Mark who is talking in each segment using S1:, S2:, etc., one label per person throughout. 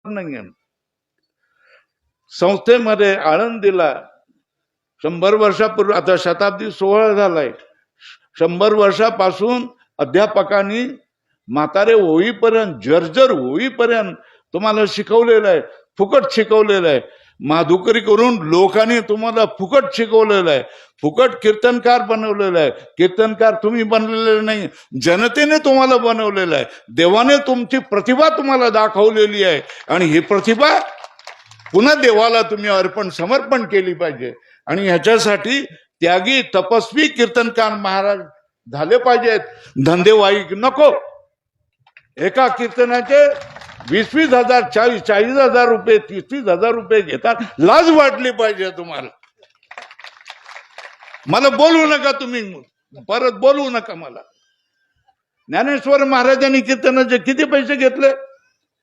S1: नाही. संस्थेमध्ये आळंदीला 100 वर्षापूर्वी, आता शताब्दी सोहळा झालाय, 100 वर्षापासून अध्यापकांनी म्हातारे होईपर्यंत, जर्जर होईपर्यंत तुम्हाला शिकवलेलं आहे, फुकट शिकवलेलं आहे. माधुकरी करून लोकांनी तुम्हाला फुकट शिकवलेलं आहे, फुकट कीर्तनकार बनवलेलं आहे. कीर्तनकार तुम्ही बनलेले नाही, जनतेने तुम्हाला बनवलेलं आहे. देवाने तुमची प्रतिभा तुम्हाला दाखवलेली आहे आणि ही प्रतिभा पुन्हा देवाला तुम्ही समर्पण केली पाहिजे. आणि ह्याच्यासाठी त्यागी तपस्वी कीर्तनकार महाराज झाले पाहिजेत. धंदेवाईक नको. एका कीर्तनाचे 20-20 हजार, 40-40 हजार रुपये, 30-30 हजार रुपये घेतात. लाज वाटली पाहिजे तुम्हाला. मला बोलू नका, तुम्ही परत बोलू नका मला. ज्ञानेश्वर महाराजांनी कीर्तनाचे किती पैसे घेतले?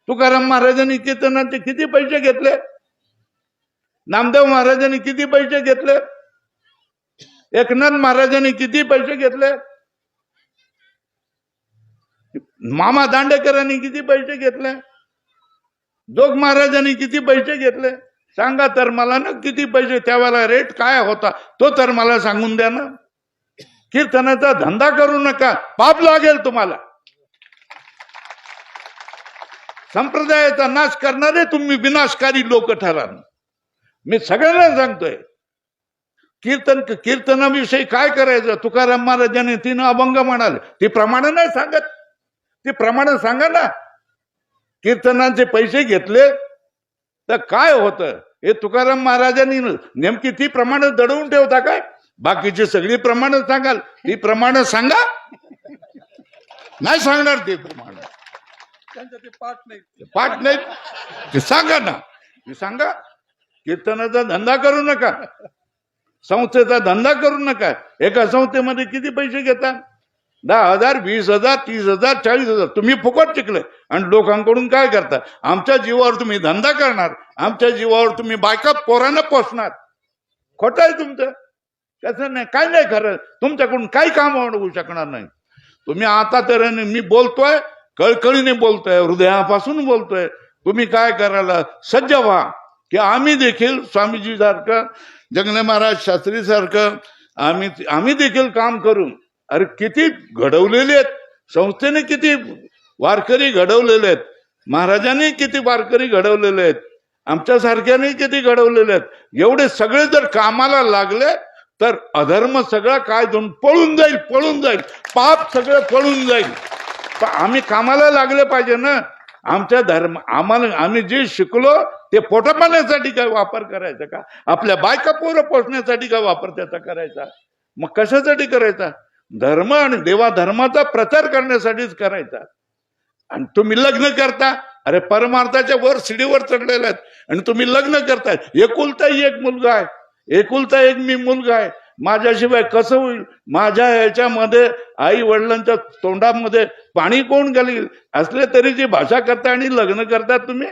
S1: तुकाराम महाराजांनी कीर्तनाचे किती पैसे घेतले? नामदेव महाराजांनी किती पैसे घेतले? एकनाथ महाराजांनी किती पैसे घेतले? मामा दांडेकरांनी किती पैसे घेतले? जोग महाराजांनी किती पैसे घेतले? सांगा तर मला ना, किती पैसे, त्यावेळेला रेट काय होता तो तर मला सांगून द्या ना. कीर्तनाचा धंदा करू नका, पाप लागेल तुम्हाला. संप्रदायाचा नाश करणारे तुम्ही विनाशकारी लोक ठराल. मी सगळ्यांना सांगतोय, कीर्तनाविषयी काय करायचं. तुकाराम महाराजांनी 3 अभंग म्हणाले, ती प्रमाण नाही सांगत, ती प्रमाण सांगा ना. कीर्तनाचे पैसे घेतले तर काय होतं हे तुकाराम महाराजांनी नेमकी ती प्रमाण दडवून ठेवता काय? बाकीची सगळी प्रमाण सांगाल, ती प्रमाण सांगा. नाही सांगणार ते प्रमाण, त्यांचं ते पाठ नाही ते सांगा ना, ते सांगा. कीर्तनाचा धंदा करू नका, संस्थेचा धंदा करू नका. एका संस्थेमध्ये किती पैसे घेतात? 10,000, 20,000, 30,000, 40,000. तुम्ही फुकट शिकले आणि लोकांकडून काय करता? आमच्या जीवावर तुम्ही धंदा करणार, आमच्या जीवावर तुम्ही बायका पोरांना पोसणार. खोटं आहे तुमचं. कसं नाही, काय नाही खरं. तुमच्याकडून काही काम होऊ शकणार नाही. तुम्ही आता तर मी बोलतोय, कळकळीने बोलतोय, हृदयापासून बोलतोय. तुम्ही काय करायला सज्ज व्हा की आम्ही देखील स्वामीजी सारखं, जंगले महाराज शास्त्री सारखं आम्ही देखील काम करू. अरे किती घडवलेले आहेत संस्थेने, किती वारकरी घडवलेले आहेत, महाराजांनी किती वारकरी घडवलेले आहेत, आमच्यासारख्याने किती घडवलेले आहेत. एवढे सगळे जर कामाला लागले तर अधर्म सगळा काय जाऊन पळून जाईल, पाप सगळं पळून जाईल. आम्ही कामाला लागले पाहिजे ना. आमच्या आम्ही जे शिकलो ते पोटा पाण्यासाठी काय वापर करायचा का? आपल्या बायका पोरं पोसण्यासाठी काय वापर त्याचा करायचा? मग कशासाठी करायचा? धर्म आणि देवा धर्माचा प्रचार करण्यासाठीच करायचा. आणि तुम्ही लग्न करता, अरे परमार्थाच्या वर शिडीवर चढलेला आहेत आणि तुम्ही लग्न करताय. एकुलता एक मुलगा आहे, एकुलता एक मी मुलगा आहे, माझ्याशिवाय कसं होईल? माझ्या ह्याच्यामध्ये आई वडिलांच्या तोंडामध्ये पाणी कोण घालील? असले तरी जी भाषा करता आणि लग्न करता तुम्ही.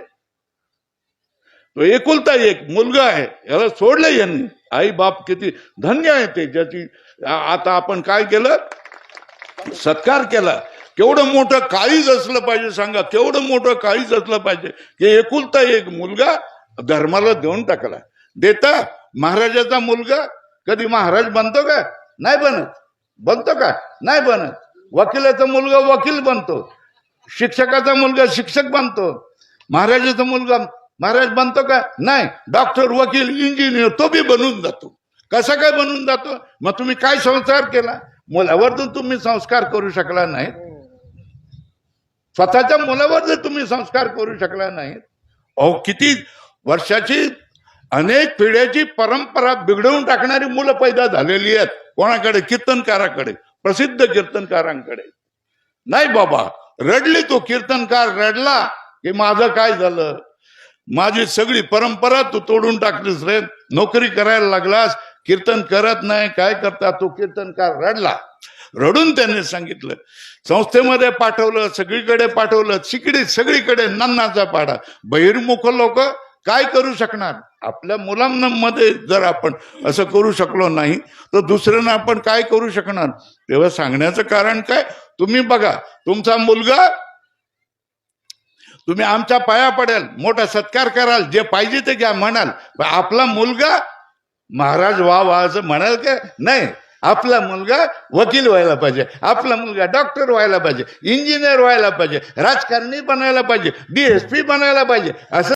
S1: तो एकुलता एक मुलगा आहे, याला सोडलं यांनी. आई बाप किती धन्य आहे ते, ज्याची आता आपण काय केलं, सत्कार केला. केवढं मोठं काळीज असलं पाहिजे सांगा, केवढं मोठं काळीज असलं पाहिजे की एकुलता एक मुलगा धर्माला देऊन टाकला. देता महाराजाचा मुलगा कधी महाराज बनतो का? नाही बनत. बनतो का? नाही बनत. वकिलाचा मुलगा वकील बनतो, शिक्षकाचा मुलगा शिक्षक बनतो. महाराजाचा मुलगा महाराज बनतो का? नाही. डॉक्टर, वकील, इंजिनियर तो बी बनून जातो. कसा काय बनून जातो? मग तुम्ही काय संस्कार केला? मुलावर तर तुम्ही संस्कार करू शकला नाही. स्वतःच्या मुलावर जर तुम्ही संस्कार करू शकला नाही, अहो किती वर्षाची, अनेक पिढ्याची परंपरा बिघडवून टाकणारी मुलं पैदा झालेली आहेत. कोणाकडे? कीर्तनकाराकडे, प्रसिद्ध कीर्तनकारांकडे. नाही बाबा, रडली तो कीर्तनकार, रडला की माझं काय झालं, माझी सगळी परंपरा तू तोडून टाकलीस रे, नोकरी करायला लागलास, कीर्तन करत नाही, काय करता? तो कीर्तनकार रडला. रडून त्यांनी सांगितलं, संस्थेमध्ये पाठवलं, सगळीकडे पाठवलं, सगळीकडे नन्नाचा पाडा. बहिर्मुख लोक काय करू शकणार? आपल्या मुलांमध्ये जर आपण असं करू शकलो नाही तर दुसऱ्यांना आपण काय करू शकणार? तेव्हा सांगण्याचं कारण काय? तुम्ही बघा, तुमचा मुलगा तुम्ही आमच्या पाया पडेल, मोठा सत्कार कराल, जे पाहिजे ते घ्या म्हणाल, पण आपला मुलगा महाराज वा असं म्हणाल का? नाही. आपला मुलगा वकील व्हायला पाहिजे, आपला मुलगा डॉक्टर व्हायला पाहिजे, इंजिनियर व्हायला पाहिजे, राजकारणी बनायला पाहिजे, DSP बनायला पाहिजे, असं